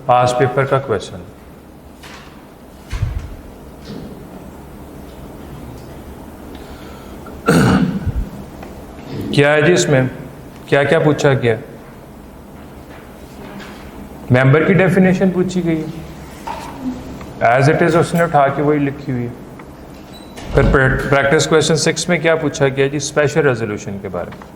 पास paper का question. क्या है जी इसमें, क्या क्या पूछा गया? मेंबर की डेफिनेशन पूछी गई है, एज इट इज उसने उठा के वही लिखी हुई है। फिर प्रैक्टिस क्वेश्चन 6 में क्या पूछा गया जी? स्पेशल रेजोल्यूशन के बारे में।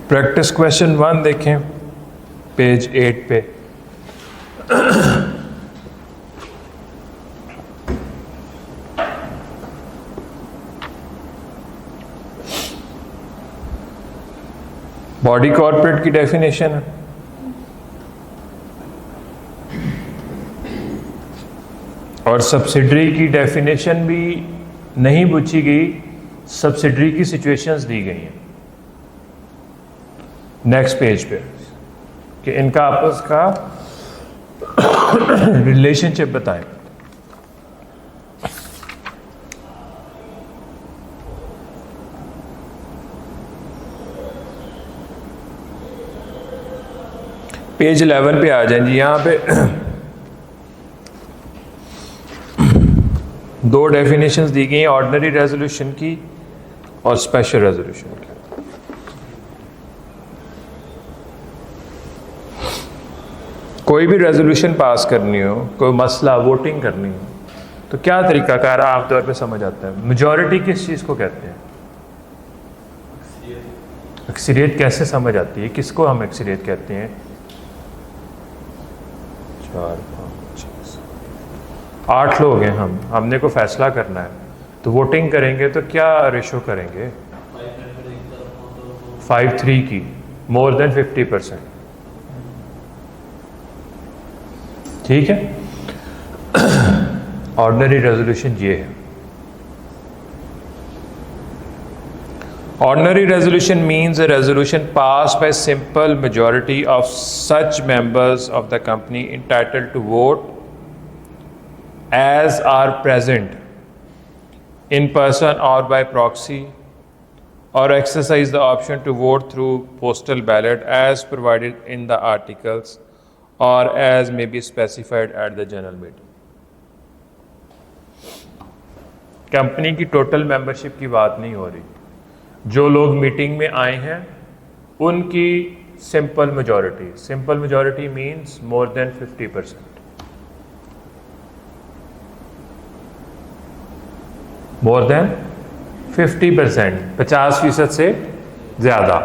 प्रैक्टिस क्वेश्चन 1 देखें पेज 8 पे। बॉडी कॉर्पोरेट की डेफिनेशन है, और सब्सिडरी की डेफिनेशन भी नहीं पूछी गई, सब्सिडरी की सिचुएशंस दी गई हैं नेक्स्ट पेज पे कि इनका आपस का रिलेशनशिप बताएं। पेज 11 पे आ जाएं जी। यहाँ पे दो डेफिनेशंस दी गई हैं, ऑर्डिनरी रेजोल्यूशन की और स्पेशल रेजोल्यूशन की। कोई भी रेजोल्यूशन पास करनी हो, कोई मसला वोटिंग करनी हो, तो क्या तरीकाकार आमतौर पे समझ आता है? मेजॉरिटी किस चीज़ को कहते हैं? अक्सरियत कैसे समझ आती है? किसको हम अक्सरियत कहते हैं? 4 5 6 8 लोग हैं हम, हमने को फैसला करना है, तो वोटिंग करेंगे तो क्या रेशो करेंगे? 5-3 की, मोर देन 50%। ठीक है, ऑर्डिनरी रेजोल्यूशन ये है। Ordinary resolution means a resolution passed by simple majority of such members of the company entitled to vote as are present in person or by proxy, or exercise the option to vote through postal ballot as provided in the articles or as may be specified at the general meeting। Company की total membership की बात नहीं हो रही, जो लोग meeting में आए हैं उनकी simple majority. Simple majority means more than 50%, मोर देन 50%, 50% से ज्यादा।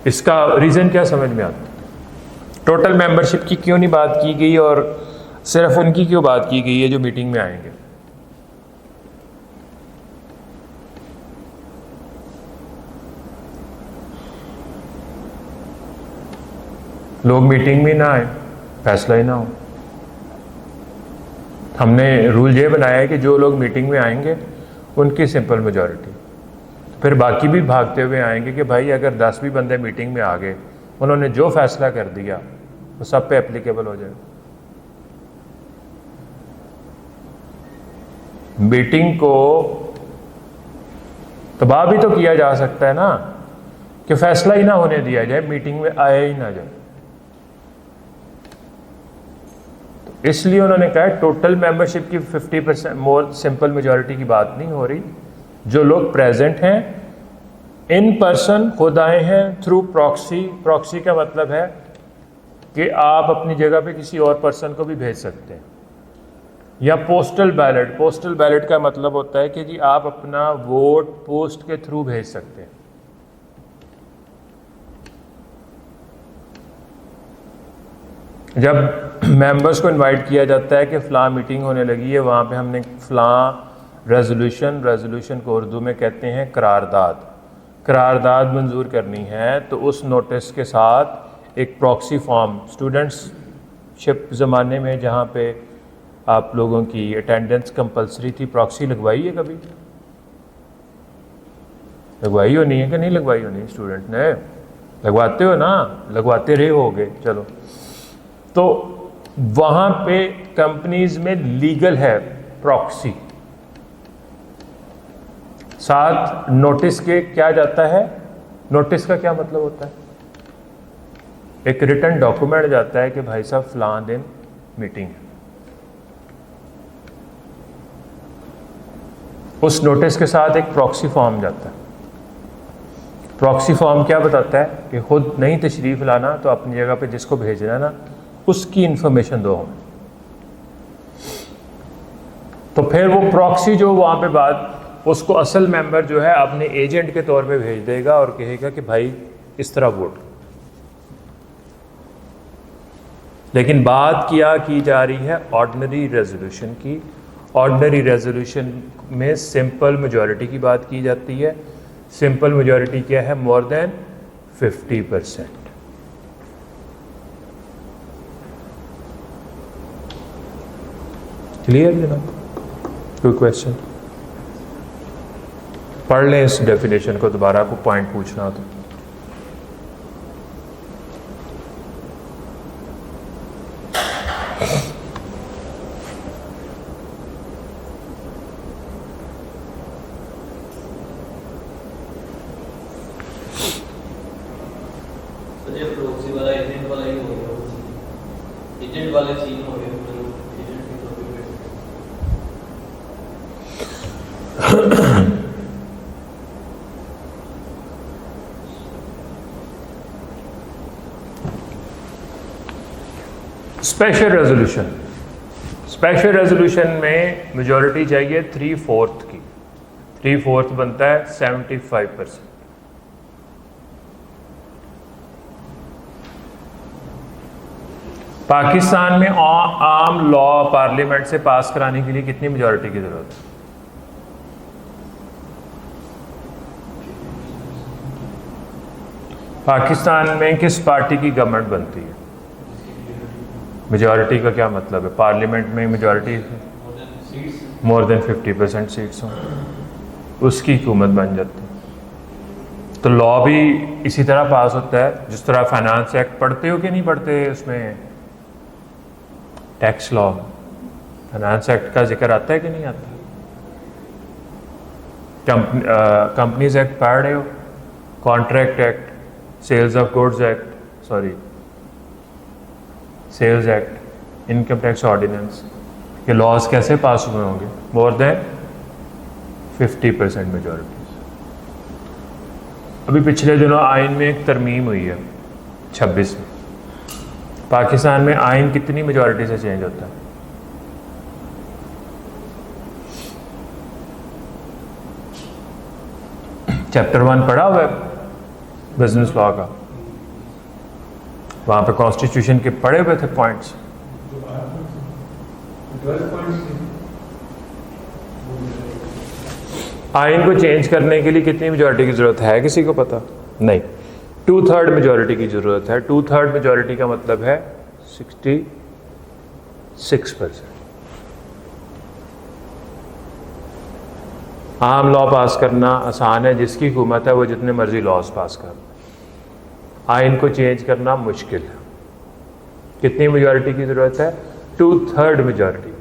इसका रीज़न क्या समझ में आता है? टोटल मेंबरशिप की क्यों नहीं बात की गई और सिर्फ उनकी क्यों बात की गई है जो मीटिंग में आएंगे? लोग मीटिंग में ना आए, फैसला ही ना हो। हमने रूल ये बनाया है कि जो लोग मीटिंग में आएंगे उनकी सिंपल मेजॉरिटी, फिर बाकी भी भागते हुए आएंगे कि भाई अगर 10 भी बंदे मीटिंग में आ गए, उन्होंने जो फैसला कर दिया वो सब पे एप्लीकेबल हो जाएगा। मीटिंग को तबाह भी तो किया जा सकता है ना, कि फैसला ही ना होने दिया जाए, मीटिंग में आया ही ना जाए। तो इसलिए उन्होंने कहा टोटल मेंबरशिप की 50% मोर सिंपल मेजॉरिटी की बात नहीं हो रही, जो लोग प्रेजेंट हैं इन पर्सन खुद आए हैं थ्रू प्रॉक्सी। प्रॉक्सी का मतलब है कि आप अपनी जगह पे किसी और पर्सन को भी भेज सकते हैं। या पोस्टल बैलेट, पोस्टल बैलेट का मतलब होता है कि जी आप अपना वोट पोस्ट के थ्रू भेज सकते हैं। जब मेंबर्स को इनवाइट किया जाता है कि फ़लाँ मीटिंग होने लगी है, वहाँ पे हमने फ़लाँ रेजोल्यूशन को उर्दू में कहते हैं करारदाद मंजूर करनी है, तो उस नोटिस के साथ एक प्रॉक्सी फॉर्म, स्टूडेंट्सशिप ज़माने में जहाँ पे आप लोगों की अटेंडेंस कंपलसरी थी, प्रॉक्सी लगवाई है कभी? लगवाई होनी है कि नहीं लगवाई होनी? स्टूडेंट ने लगवाते हो ना, लगवाते रहे होगे। चलो, तो वहाँ पे कंपनीज में लीगल है प्रॉक्सी। साथ नोटिस के क्या जाता है? नोटिस का क्या मतलब होता है? एक रिटन डॉक्यूमेंट जाता है कि भाई साहब फलां दिन मीटिंग है। उस नोटिस के साथ एक प्रॉक्सी फॉर्म जाता है। प्रॉक्सी फॉर्म क्या बताता है कि खुद नहीं तशरीफ़ लाना, तो अपनी जगह पे जिसको भेजना है ना उसकी इंफॉर्मेशन दो हमें। तो फिर वो प्रॉक्सी जो वहाँ पे बात, उसको असल मेंबर जो है अपने एजेंट के तौर पे भेज देगा और कहेगा कि भाई इस तरह वोट। लेकिन बात क्या की जा रही है? ऑर्डिनरी रेजोल्यूशन की। ऑर्डिनरी रेजोल्यूशन में सिंपल मेजॉरिटी की बात की जाती है। सिंपल मेजॉरिटी क्या है? मोर देन 50%। क्लियर जनाब? कोई क्वेश्चन? पढ़ लें इस डेफिनेशन को दोबारा, को पॉइंट पूछना तो। स्पेशल रेजोल्यूशन, स्पेशल रेजोल्यूशन में मेजॉरिटी चाहिए 3/4 की। 3/4 बनता है 75%। पाकिस्तान में आम लॉ पार्लियामेंट से पास कराने के लिए कितनी मेजॉरिटी की जरूरत है? पाकिस्तान में किस पार्टी की गवर्नमेंट बनती है? मेजॉरिटी का क्या मतलब है? पार्लियामेंट में मेजॉरिटी मोर देन 50% सीट्स हों, उसकी हुकूमत बन जाती है। तो लॉ भी इसी तरह पास होता है जिस तरह फाइनेंस एक्ट पढ़ते हो कि नहीं पढ़ते? उसमें टैक्स लॉ, फाइनेंस एक्ट का जिक्र आता है कि नहीं आता? कंपनीज एक्ट पढ़ रहे हो, contract act, sales of goods act, sorry sales act, income tax ordinance, ये लॉज कैसे पास हुए होंगे? More than 50% majority. अभी पिछले दिनों आइन में एक तरमीम हुई है 26 में। पाकिस्तान में आइन कितनी मेजॉरिटी से चेंज होता है? चैप्टर 1 पढ़ा हुआ है बिजनेस लॉ का, वहाँ पे कॉन्स्टिट्यूशन के पढ़े हुए थे पॉइंट्स। आइन को चेंज करने के लिए कितनी मेजॉरिटी की जरूरत है? किसी को पता? नहीं, 2/3 मेजॉरिटी की जरूरत है। 2/3 मेजॉरिटी का मतलब है 66%। आम लॉ पास करना आसान है, जिसकी हुकूमत है वो जितने मर्जी लॉज पास कर। आइन को चेंज करना मुश्किल है। कितनी मेजॉरिटी की जरूरत है? 2/3 मेजॉरिटी।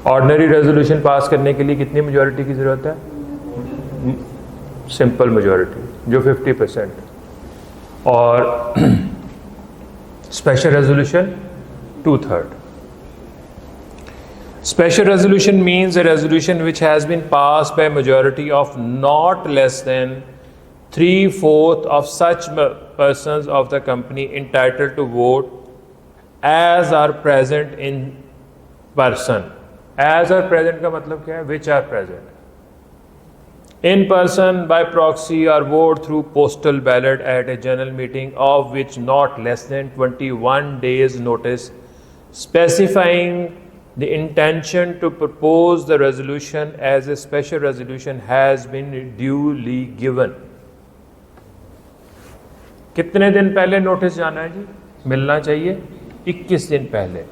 ऑर्डिनरी रेजोल्यूशन पास करने के लिए कितनी मेजॉरिटी की जरूरत है? सिंपल मेजॉरिटी जो 50%, और special resolution 2/3। Special resolution means a resolution which has been passed by a majority of not less than 3/4 of such persons of the company entitled to vote as are present in person. As are present का मतलब क्या है? Which are present. In person, by proxy, or vote through postal ballot at a general meeting of which not less than 21 days notice specifying the intention to propose the resolution as a special resolution has been duly given. कितने दिन पहले notice जाना है जी? मिलना चाहिए 21 दिन पहले।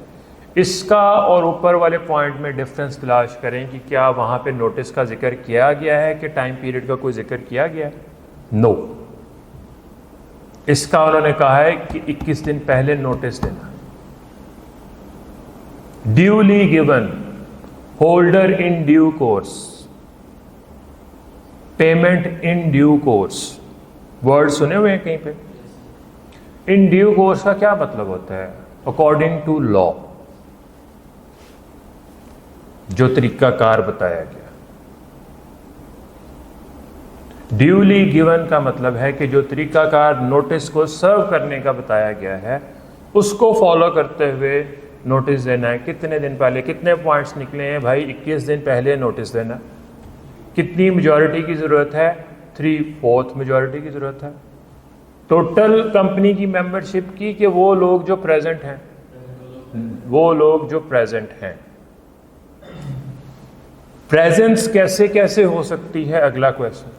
इसका और ऊपर वाले पॉइंट में डिफरेंस तलाश करें कि क्या वहाँ पे नोटिस का जिक्र किया गया है कि टाइम पीरियड का कोई जिक्र किया गया है? नो। इसका उन्होंने कहा है कि 21 दिन पहले नोटिस देना। Duly given, holder in due course, payment in due course. Word सुने हुए हैं कहीं पे? इन ड्यू कोर्स का क्या मतलब होता है? अकॉर्डिंग टू लॉ, जो तरीकाकार बताया गया। ड्यूली गिवन का मतलब है कि जो तरीकाकार नोटिस को सर्व करने का बताया गया है उसको फॉलो करते हुए नोटिस देना है। कितने दिन पहले? कितने पॉइंट्स निकले हैं भाई? 21 दिन पहले नोटिस देना। कितनी मेजॉरिटी की ज़रूरत है? 3/4 मेजॉरिटी की ज़रूरत है। टोटल कंपनी की मेंबरशिप की कि वो लोग जो प्रेजेंट हैं? वो लोग जो प्रेजेंट हैं। प्रेजेंस कैसे कैसे हो सकती है? अगला question.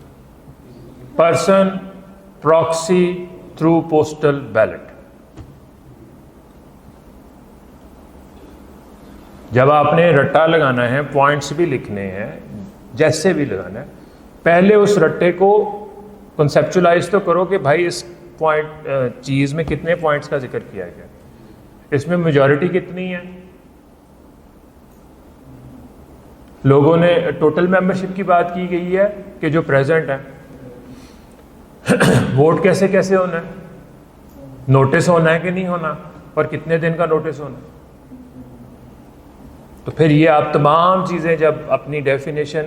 Person, proxy, through postal ballot. जब आपने रट्टा लगाना है, पॉइंट्स भी लिखने हैं, जैसे भी लगाना है, पहले उस रट्टे को कंसेप्चुलाइज तो करो कि भाई इस पॉइंट चीज़ में कितने पॉइंट्स का जिक्र किया गया, इसमें मेजॉरिटी कितनी है। लोगों ने टोटल मेंबरशिप की बात की गई है कि जो प्रेजेंट है। वोट कैसे कैसे होना है? नोटिस होना है कि नहीं होना, और कितने दिन का नोटिस होना है। तो फिर ये आप तमाम चीज़ें जब अपनी डेफिनेशन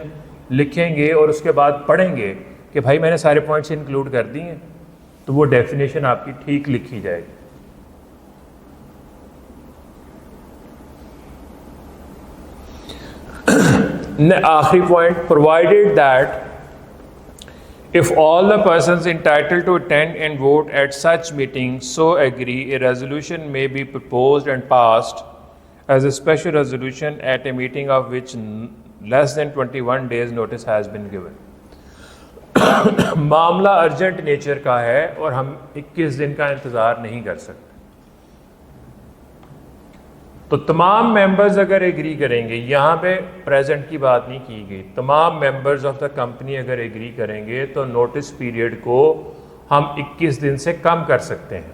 लिखेंगे और उसके बाद पढ़ेंगे कि भाई मैंने सारे पॉइंट्स इंक्लूड कर दिए हैं, तो वो डेफिनेशन आपकी ठीक लिखी जाएगी। आखिरी point, provided that if all the persons entitled to attend and vote at such meetings so agree, a resolution may be proposed and passed as a special resolution at a meeting of which less than 21 days notice has been given. मामला urgent nature का है और हम 21 दिन का इंतज़ार नहीं कर सकते। तो तमाम मेंबर्स अगर एग्री करेंगे, यहाँ पे प्रेजेंट की बात नहीं की गई, तमाम मेंबर्स ऑफ द कंपनी अगर एग्री करेंगे तो नोटिस पीरियड को हम 21 दिन से कम कर सकते हैं।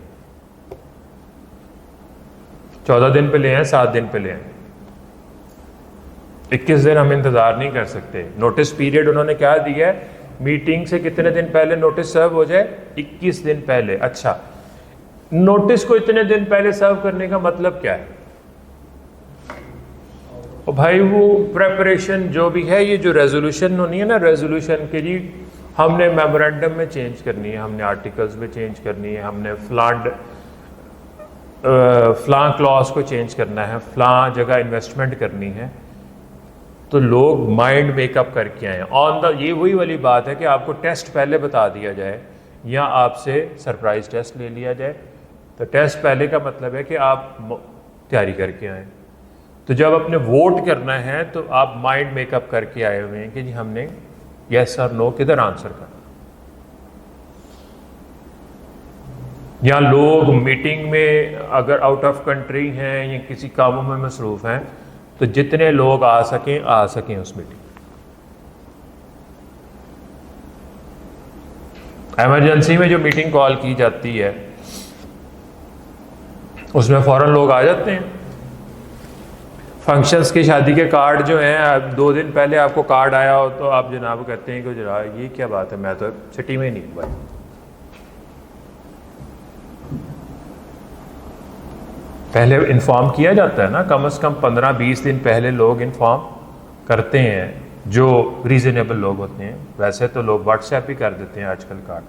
14 दिन पे ले आए, 7 दिन पे ले आए, 21 दिन हम इंतज़ार नहीं कर सकते। नोटिस पीरियड उन्होंने क्या दिया है? मीटिंग से कितने दिन पहले नोटिस सर्व हो जाए? 21 दिन पहले। अच्छा, नोटिस को इतने दिन पहले सर्व करने का मतलब क्या है? और भाई वो प्रेपरेशन जो भी है, ये जो रेजोल्यूशन होनी है ना, रेजोल्यूशन के जी हमने मेमोरेंडम में चेंज करनी है, हमने आर्टिकल्स में चेंज करनी है, हमने फ़लाँ क्लॉज को चेंज करना है, फ़लाँ जगह इन्वेस्टमेंट करनी है, तो लोग माइंड मेकअप करके आए ऑन द। ये वही वाली बात है कि आपको टेस्ट पहले बता दिया जाए या आपसे सरप्राइज टेस्ट ले लिया जाए। तो टेस्ट पहले का मतलब है कि आप तैयारी करके आए। तो जब अपने वोट करना है तो आप माइंड मेकअप करके आए हुए हैं कि जी हमने यस और नो किधर आंसर करना। या लोग मीटिंग में अगर आउट ऑफ कंट्री हैं या किसी कामों में मसरूफ़ हैं, तो जितने लोग आ सकें उस मीटिंग। इमरजेंसी में जो मीटिंग कॉल की जाती है उसमें फ़ौरन लोग आ जाते हैं। फंक्शंस की शादी के कार्ड जो हैं, अब 2 दिन पहले आपको कार्ड आया हो तो आप जनाब कहते हैं कि जनाब ये क्या बात है, मैं तो सिटी में ही नहीं भाई। पहले इन्फॉर्म किया जाता है ना, कम से कम 15-20 दिन पहले लोग इन्फॉर्म करते हैं जो रीज़नेबल लोग होते हैं। वैसे तो लोग व्हाट्सएप ही कर देते हैं आजकल कार्ड,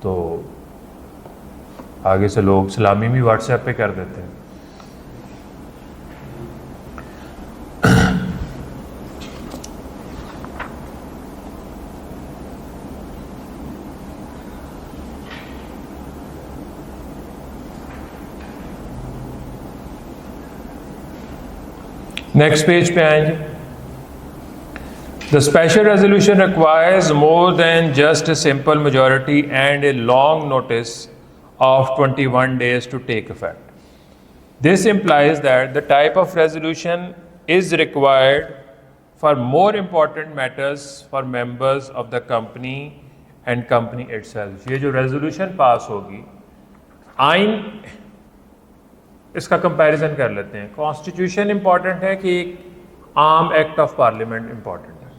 तो आगे से लोग सलामी भी व्हाट्सएप पे कर देते हैं। नेक्स्ट पेज पे आएंगे। The special resolution requires more than just a simple majority and a long notice of 21 days to take effect. This implies that the type of resolution is required for more important matters for members of the company and company itself. ये जो resolution पास होगी, आइन इसका comparison कर लेते हैं। Constitution important है कि एक आम एक्ट ऑफ पार्लियामेंट इंपॉर्टेंट है,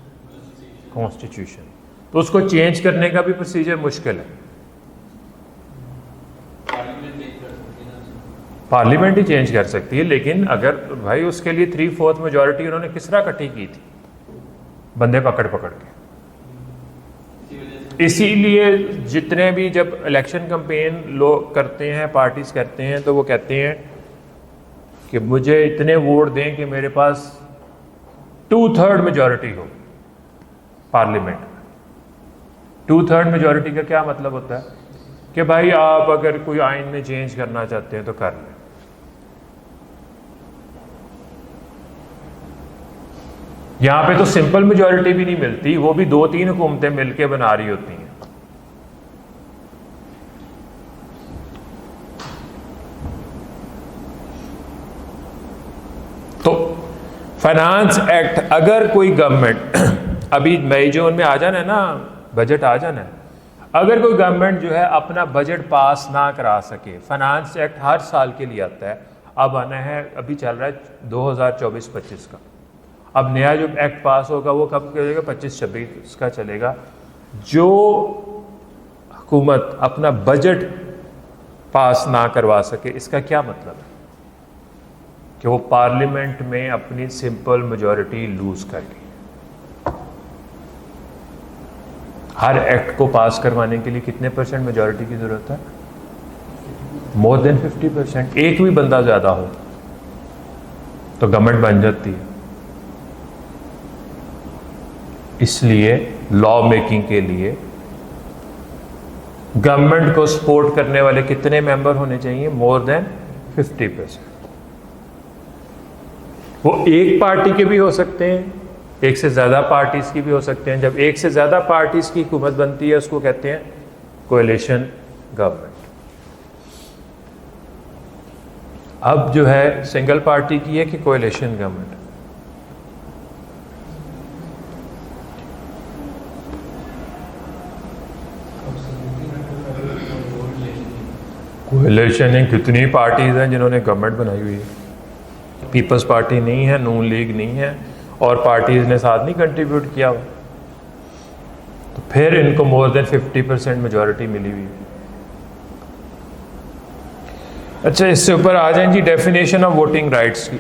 कॉन्स्टिट्यूशन, तो उसको चेंज करने का भी प्रोसीजर मुश्किल है। पार्लियामेंट ही चेंज कर सकती है, लेकिन अगर भाई उसके लिए 3/4 मेजॉरिटी उन्होंने किस तरह इकट्ठी की थी, बंदे पकड़ पकड़ के। इसीलिए जितने भी जब इलेक्शन कैंपेन लोग करते हैं, पार्टीज करते हैं, तो वो कहते हैं कि मुझे इतने वोट दें कि मेरे पास 2/3 मेजॉरिटी हो पार्लियामेंट में। 2/3 मेजॉरिटी का क्या मतलब होता है कि भाई आप अगर कोई आइन में चेंज करना चाहते हैं तो कर लें। यहां पे तो सिंपल मेजॉरिटी भी नहीं मिलती, वो भी 2-3 हुकूमतें मिलकर बना रही होती हैं। तो फाइनेंस एक्ट, अगर कोई गवर्नमेंट अभी मई जून में आ जाना है ना, बजट आ जाना है, अगर कोई गवर्नमेंट जो है अपना बजट पास ना करा सके, फाइनेंस एक्ट हर साल के लिए आता है, अब आना है, अभी चल रहा है 2024-25 का, अब नया जो एक्ट पास होगा वो कब चलेगा, 25-26 का चलेगा। जो हुकूमत अपना बजट पास ना करवा सके, इसका क्या मतलब है कि वो पार्लियामेंट में अपनी सिंपल मेजॉरिटी लूज कर गई। हर एक्ट को पास करवाने के लिए कितने % मेजॉरिटी की जरूरत है? मोर देन 50%। एक भी बंदा ज्यादा हो तो गवर्नमेंट बन जाती है। इसलिए लॉ मेकिंग के लिए गवर्नमेंट को सपोर्ट करने वाले कितने मेंबर होने चाहिए? मोर देन 50%। वो एक पार्टी के भी हो सकते हैं, एक से ज्यादा पार्टीज की भी हो सकते हैं। जब एक से ज्यादा पार्टीज की हुकूमत बनती है उसको कहते हैं कोएलिशन गवर्नमेंट। अब जो है सिंगल पार्टी की है कि कोएलिशन गवर्नमेंट। कोएलिशन में कितनी पार्टीज हैं जिन्होंने गवर्नमेंट बनाई हुई है? पीपल्स पार्टी नहीं है, नून लीग नहीं है, और पार्टीज ने साथ नहीं कंट्रीब्यूट किया हुआ, तो फिर इनको मोर देन 50% मेजॉरिटी मिली हुई है। अच्छा, इससे ऊपर आ जाएं जी डेफिनेशन ऑफ वोटिंग राइट्स की।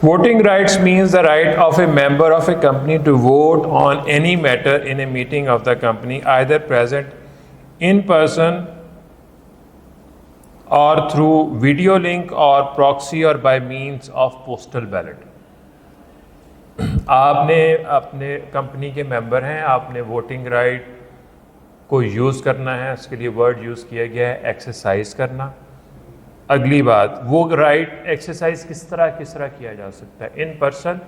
Voting rights means the right of a member of a company to vote on any matter in a meeting of the company, either present in person or through video link or proxy or by means of postal ballot. आपने अपने company के member हैं, आपने voting right को use करना है, उसके लिए वर्ड यूज़ किया गया है एक्सरसाइज करना। अगली बात, वो राइट एक्सरसाइज किस तरह किया जा सकता है? In person,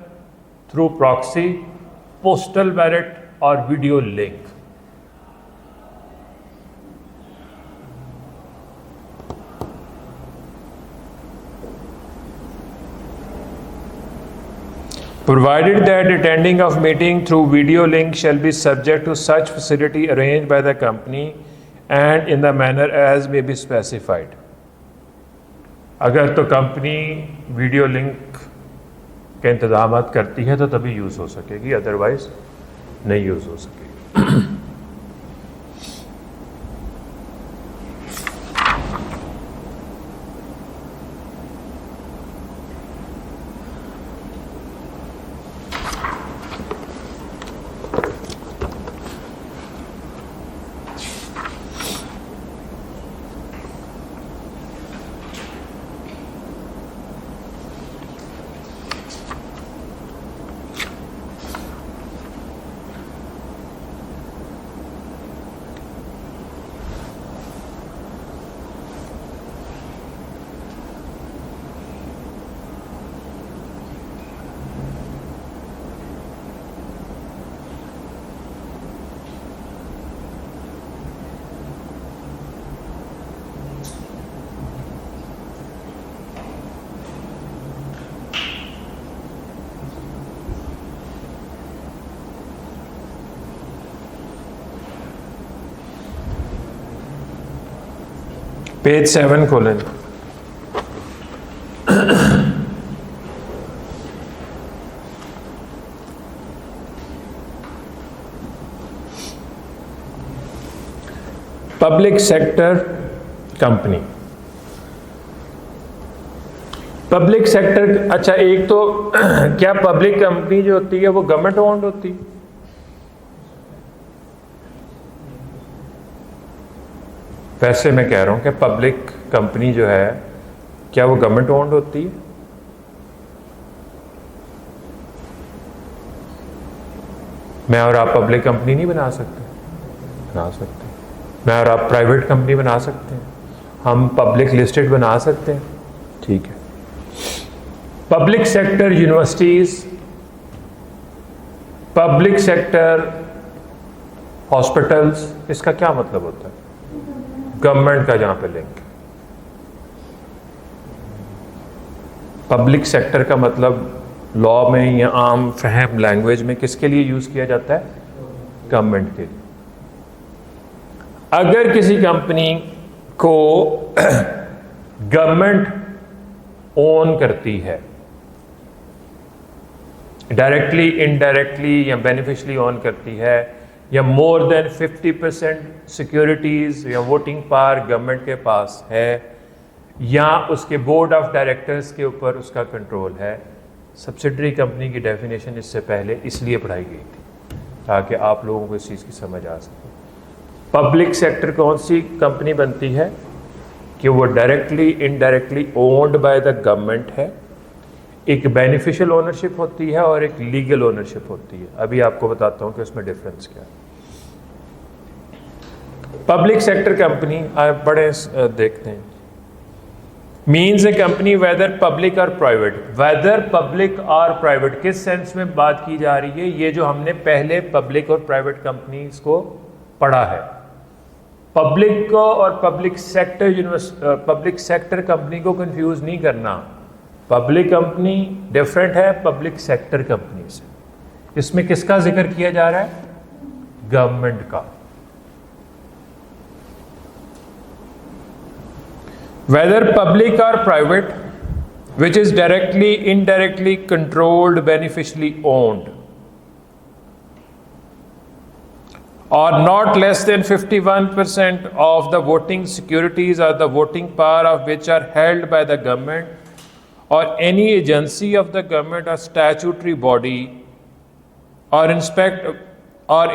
through proxy, postal ballot और video link. Provided that attending of meeting through video link shall be subject to such facility arranged by the company and in the manner as may be specified. अगर तो company video link के इंतजाम करती है तो तभी use हो सकेगी, अदरवाइज नहीं यूज़ हो सकेगी। पेज 7 खोलें। Public sector company, public sector, अच्छा एक तो क्या पब्लिक कंपनी जो होती है वो गवर्नमेंट ओन्ड होती है? वैसे मैं कह रहा हूं कि पब्लिक कंपनी जो है क्या वो गवर्नमेंट ओन्ड होती है? मैं और आप पब्लिक कंपनी नहीं बना सकते? बना सकते। मैं और आप प्राइवेट कंपनी बना सकते हैं, हम पब्लिक लिस्टेड बना सकते हैं, ठीक है। Public sector universities, public sector hospitals, इसका क्या मतलब होता है? गवर्नमेंट का जहां पे लिंक। पब्लिक सेक्टर का मतलब लॉ में या आम फहम लैंग्वेज में किसके लिए यूज किया जाता है? गवर्नमेंट के लिए। अगर किसी कंपनी को गवर्नमेंट ओन करती है, डायरेक्टली, इनडायरेक्टली या बेनिफिशियली ओन करती है, या मोर देन 50% सिक्योरिटीज या वोटिंग पावर गवर्नमेंट के पास है, या उसके बोर्ड ऑफ डायरेक्टर्स के ऊपर उसका कंट्रोल है। सब्सिडरी कंपनी की डेफिनेशन इससे पहले इसलिए पढ़ाई गई थी ताकि आप लोगों को इस चीज़ की समझ आ सके। पब्लिक सेक्टर कौन सी कंपनी बनती है कि वो directly, indirectly owned by the government है। एक बेनिफिशियल ओनरशिप होती है और एक लीगल ओनरशिप होती है। अभी आपको बताता हूं कि उसमें डिफरेंस क्या है। पब्लिक सेक्टर कंपनी आप बड़े देखते हैं, मीन्स ए कंपनी वेदर पब्लिक और प्राइवेट। वेदर पब्लिक और प्राइवेट किस सेंस में बात की जा रही है? ये जो हमने पहले पब्लिक और प्राइवेट कंपनीज को पढ़ा है, पब्लिक को और पब्लिक सेक्टर कंपनी को कंफ्यूज नहीं करना। पब्लिक कंपनी डिफरेंट है पब्लिक सेक्टर कंपनी से। इसमें किसका जिक्र किया जा रहा है? गवर्नमेंट का। वेदर पब्लिक और private which is directly, indirectly controlled, beneficially owned, or not less than 51% of the voting securities or the voting power of which are held by the government or any agency of the government or statutory body, or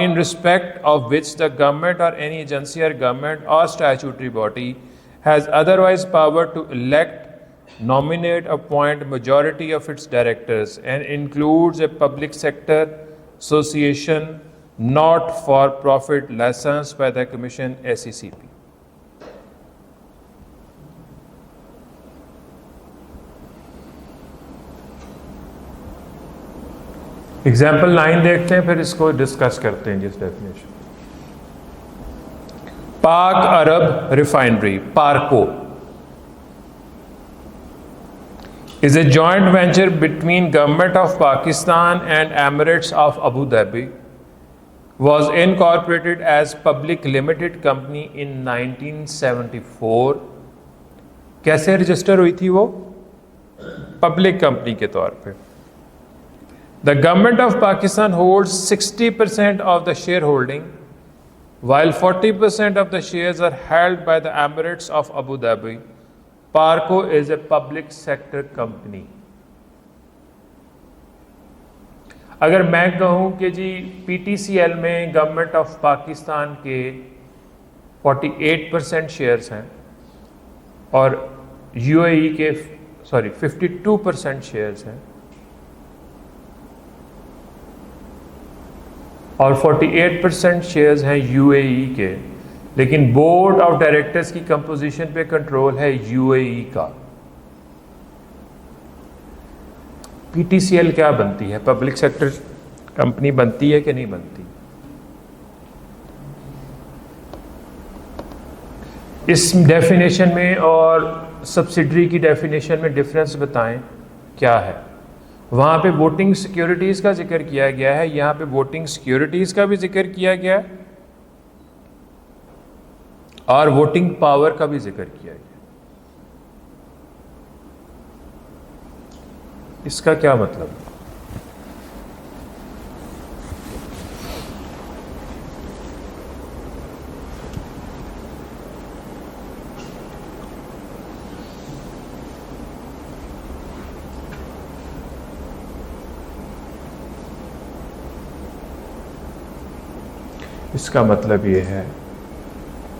in respect of which the government or any agency or government or statutory body has otherwise power to elect, nominate, appoint majority of its directors, and includes a public sector association not for profit licensed by the Commission SECP. Example 9 देखते हैं, फिर इसको discuss करते हैं जिस definition. Pak Arab refinery, PARCO, is a joint venture between Government of Pakistan and Emirates of Abu Dhabi, was incorporated as Public Limited Company in 1974. कैसे register हुई थी वो? पब्लिक कंपनी के तौर पे। The Government of Pakistan holds 60% of the shareholding, while 40% of the shares are held by the Emirates of Abu Dhabi. Parco is a public sector company. अगर मैं कहूँ कि जी PTCL में गवर्नमेंट ऑफ पाकिस्तान के 48% shares हैं और UAE के 52% shares हैं, और 48% शेयर्स हैं UAE के, लेकिन बोर्ड ऑफ डायरेक्टर्स की कंपोजिशन पे कंट्रोल है UAE का। PTCL क्या बनती है? पब्लिक सेक्टर कंपनी बनती है कि नहीं बनती? इस डेफिनेशन में और सब्सिडरी की डेफिनेशन में डिफरेंस बताएं क्या है। वहां पे वोटिंग सिक्योरिटीज का जिक्र किया गया है, यहाँ पे वोटिंग सिक्योरिटीज का भी जिक्र किया गया है और वोटिंग पावर का भी जिक्र किया गया। इसका क्या मतलब? इसका मतलब ये है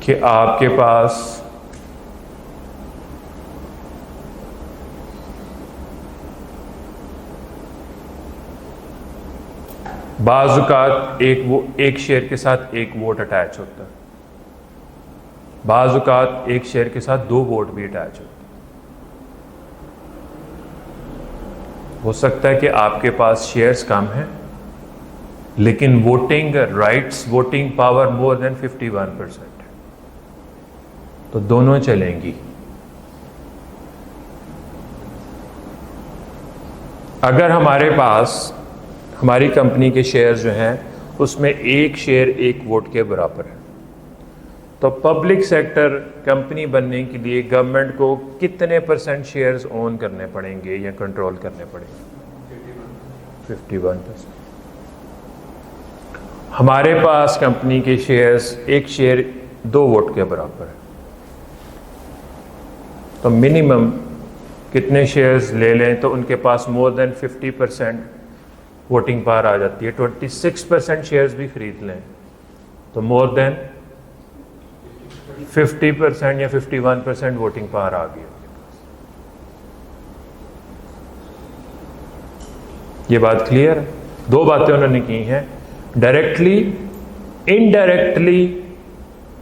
कि आपके पास बाज़-औक़ात एक शेयर के साथ एक वोट अटैच होता है, बाज़-औक़ात एक शेयर के साथ 2 वोट भी अटैच होते हैं। हो सकता है कि आपके पास शेयर्स कम हैं लेकिन voting rights, voting power more than 51% है, तो दोनों चलेंगी। अगर हमारे पास हमारी कंपनी के शेयर्स जो हैं उसमें एक शेयर एक वोट के बराबर है, तो पब्लिक सेक्टर कंपनी बनने के लिए गवर्नमेंट को कितने % शेयर्स ओन करने पड़ेंगे या कंट्रोल करने पड़ेंगे? 51%। हमारे पास कंपनी के शेयर्स एक शेयर 2 वोट के बराबर है, तो मिनिमम कितने शेयर्स ले लें तो उनके पास मोर देन 50% वोटिंग पावर आ जाती है। 26% शेयर्स भी खरीद लें तो मोर देन 50% या 51% वोटिंग पावर आ गई उनके पास। ये बात क्लियर है? 2 बातें उन्होंने की हैं, डायरेक्टली, इनडायरेक्टली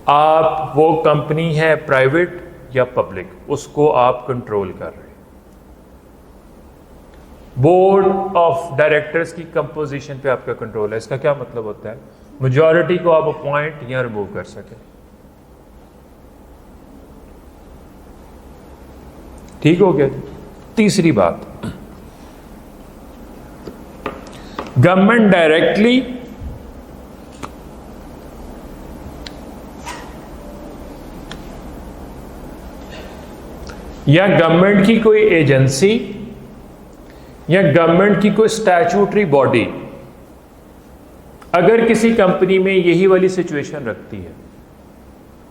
आप वो कंपनी है प्राइवेट या पब्लिक, उसको आप कंट्रोल कर रहे हैं। बोर्ड ऑफ डायरेक्टर्स की कंपोजिशन पे आपका कंट्रोल है। इसका क्या मतलब होता है? मेजॉरिटी को आप अपॉइंट या रिमूव कर सकें। ठीक हो गया? तीसरी बात, गवर्नमेंट डायरेक्टली या गवर्नमेंट की कोई एजेंसी या गवर्नमेंट की कोई स्टैट्यूटरी बॉडी अगर किसी कंपनी में यही वाली सिचुएशन रखती है,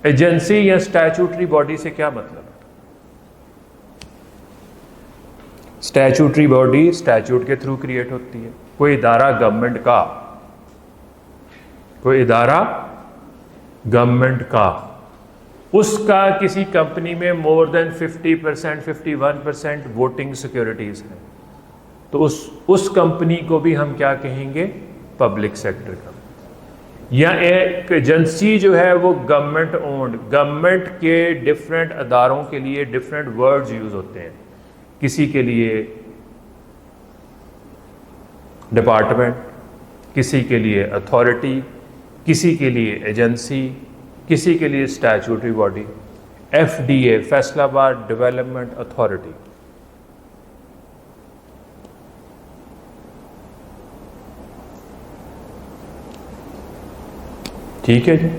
एजेंसी या स्टैट्यूटरी बॉडी से क्या मतलब है? स्टैट्यूटरी बॉडी स्टैट्यूट के थ्रू क्रिएट होती है। कोई इदारा गवर्नमेंट का, कोई इदारा गवर्नमेंट का, उसका किसी कंपनी में मोर देन 50%, 51% वोटिंग सिक्योरिटीज है, तो उस कंपनी को भी हम क्या कहेंगे? पब्लिक सेक्टर का। या एक एजेंसी जो है वो गवर्नमेंट ओन्ड, गवर्नमेंट के डिफरेंट अदारों के लिए डिफरेंट वर्ड्स यूज होते हैं। किसी के लिए डिपार्टमेंट, किसी के लिए अथॉरिटी, किसी के लिए एजेंसी, किसी के लिए statutory body. FDA, Faisalabad development authority. ठीक है जी।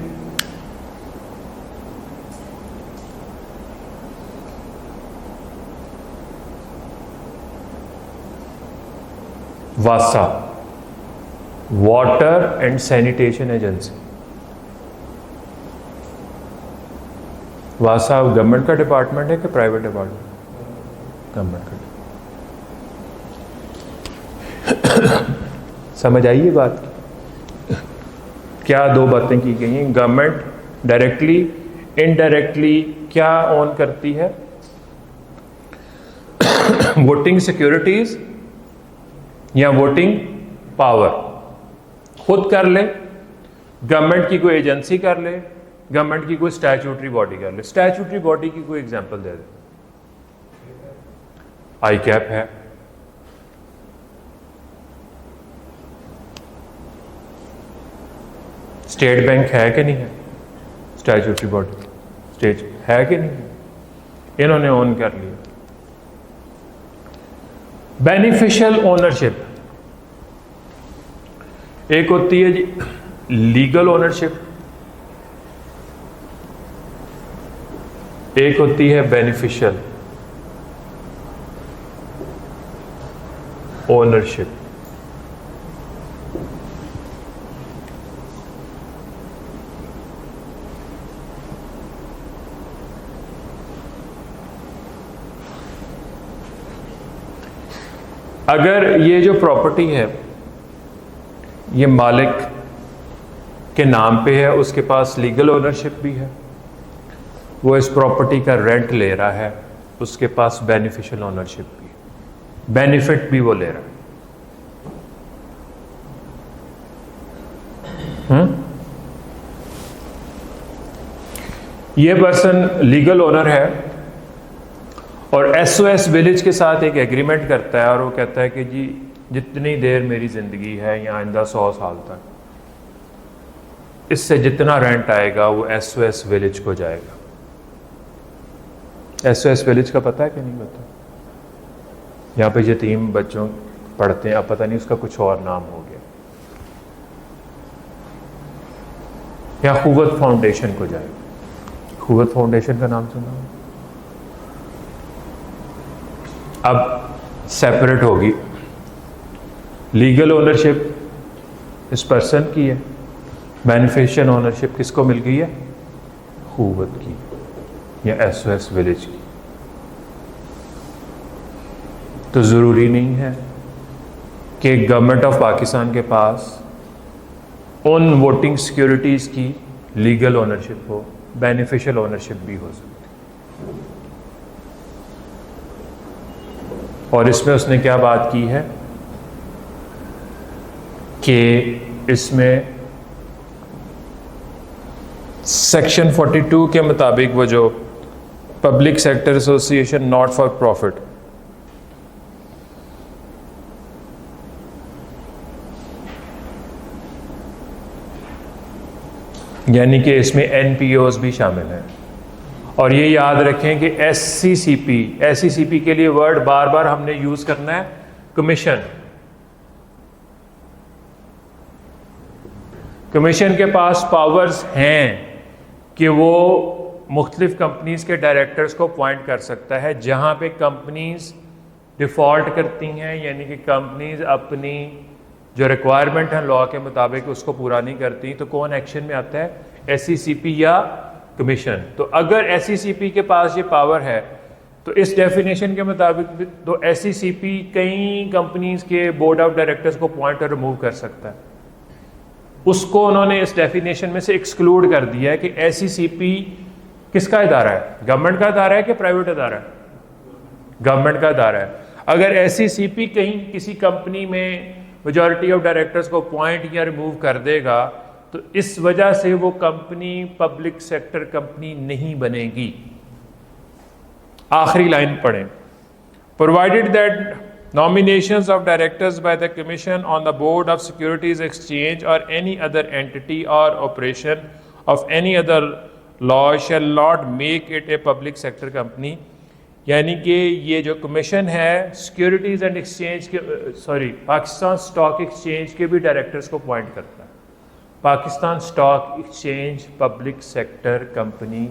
वासा, वाटर एंड सैनिटेशन एजेंसी। वासा गवर्नमेंट का डिपार्टमेंट है कि प्राइवेट डिपार्टमेंट? गवर्नमेंट का। समझ आई ये बात? क्या 2 बातें की गई हैं? गवर्नमेंट डायरेक्टली, इनडायरेक्टली क्या ऑन करती है? वोटिंग सिक्योरिटीज या वोटिंग पावर खुद कर ले, गवर्नमेंट की कोई एजेंसी कर ले, गवर्नमेंट की कोई स्टैट्यूटरी बॉडी कर ले। स्टैट्यूटरी बॉडी की कोई एग्जांपल दे दे। ICAP है, स्टेट बैंक है कि नहीं है? स्टैट्यूटरी बॉडी स्टेट है कि नहीं है? इन्होंने ऑन कर लिया। बेनिफिशियल ओनरशिप, एक होती है जी लीगल ओनरशिप, एक होती है बेनिफिशियल ओनरशिप। अगर ये जो प्रॉपर्टी है ये मालिक के नाम पे है, उसके पास लीगल ओनरशिप भी है, वो इस प्रॉपर्टी का रेंट ले रहा है, उसके पास बेनिफिशियल ओनरशिप भी है, बेनिफिट भी वो ले रहा है। ये पर्सन लीगल ओनर है और एसओएस विलेज के साथ एक एग्रीमेंट करता है और वो कहता है कि जी जितनी देर मेरी ज़िंदगी है या आइंदा 100 साल तक, इससे जितना रेंट आएगा वो एसओएस विलेज को जाएगा। एसओएस विलेज का पता है कि नहीं पता? यहाँ पे यतीम बच्चों पढ़ते हैं, अब पता नहीं उसका कुछ और नाम हो गया, या खुवत फाउंडेशन को जाएगा। खुवत फाउंडेशन का नाम सुना? अब सेपरेट होगी, लीगल ओनरशिप इस पर्सन की है, बेनिफिशियल ओनरशिप किसको मिल गई है? खुवत की या एसओएस विलेज की। तो ज़रूरी नहीं है कि गवर्नमेंट ऑफ पाकिस्तान के पास उन वोटिंग सिक्योरिटीज़ की लीगल ओनरशिप हो, बेनिफिशियल ओनरशिप भी हो सकती। और इसमें उसने क्या बात की है कि इसमें सेक्शन 42 के मुताबिक वो जो public sector association not for profit, यानी कि इसमें एनपीओज भी शामिल हैं। और ये याद रखें कि एससीसीपी के लिए वर्ड बार बार हमने यूज करना है, कमीशन। कमीशन के पास पावर्स हैं कि वो मुख्तलिफ कंपनीज के डायरेक्टर्स को अपॉइंट कर सकता है। जहां पे कंपनीज डिफ़ॉल्ट करती हैं, यानी कि कंपनीज अपनी जो रिक्वायरमेंट है लॉ के मुताबिक उसको पूरा नहीं करती, तो कौन एक्शन में आता है? एससीसीपी या कमीशन। तो अगर एससीसीपी के पास ये पावर है तो इस डेफिनेशन के मुताबिक तो एससीसीपी कई कंपनीज के बोर्ड ऑफ डायरेक्टर्स को अपॉइंट और रिमूव कर सकता है। उसको उन्होंने इस डेफिनेशन में से एक्सक्लूड कर दिया है कि एससीसीपी किसका इदारा है? गवर्नमेंट का इदारा है कि प्राइवेट इदारा है? गवर्नमेंट का इदारा है। अगर एससीसीपी कहीं किसी कंपनी में मेजॉरिटी ऑफ डायरेक्टर्स को अपॉइंट या रिमूव कर देगा तो इस वजह से वो कंपनी पब्लिक सेक्टर कंपनी नहीं बनेगी। आखिरी लाइन पढ़ें, provided that nominations of directors by the commission on the board of securities exchange or any other entity or operation of any other law shall not make it a public sector company। यानी कि ये जो commission है securities and exchange के Pakistan stock exchange के भी directors को appoint करता है। Pakistan stock exchange public sector company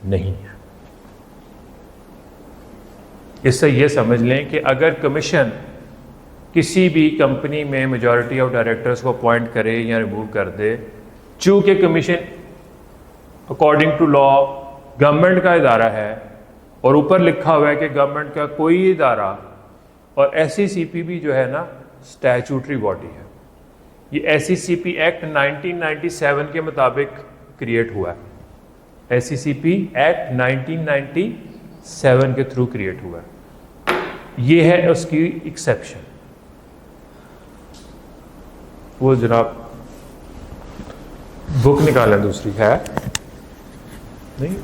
नहीं है। इससे ये समझ लें कि अगर कमीशन किसी भी कंपनी में मेजॉरिटी ऑफ डायरेक्टर्स को अपॉइंट करे या रिमूव कर दे, चूंकि commission according to law government का इदारा है और ऊपर लिखा हुआ है कि गवर्नमेंट का कोई इदारा, और एससीसीपी भी जो है ना स्टैचूटरी बॉडी है। ये एससीसीपी एक्ट 1997 के मुताबिक क्रिएट हुआ है। एससीसीपी एक्ट 1997 के थ्रू क्रिएट हुआ है। ये है उसकी एक्सेप्शन। वो जनाब बुक निकालें, दूसरी है नहीं।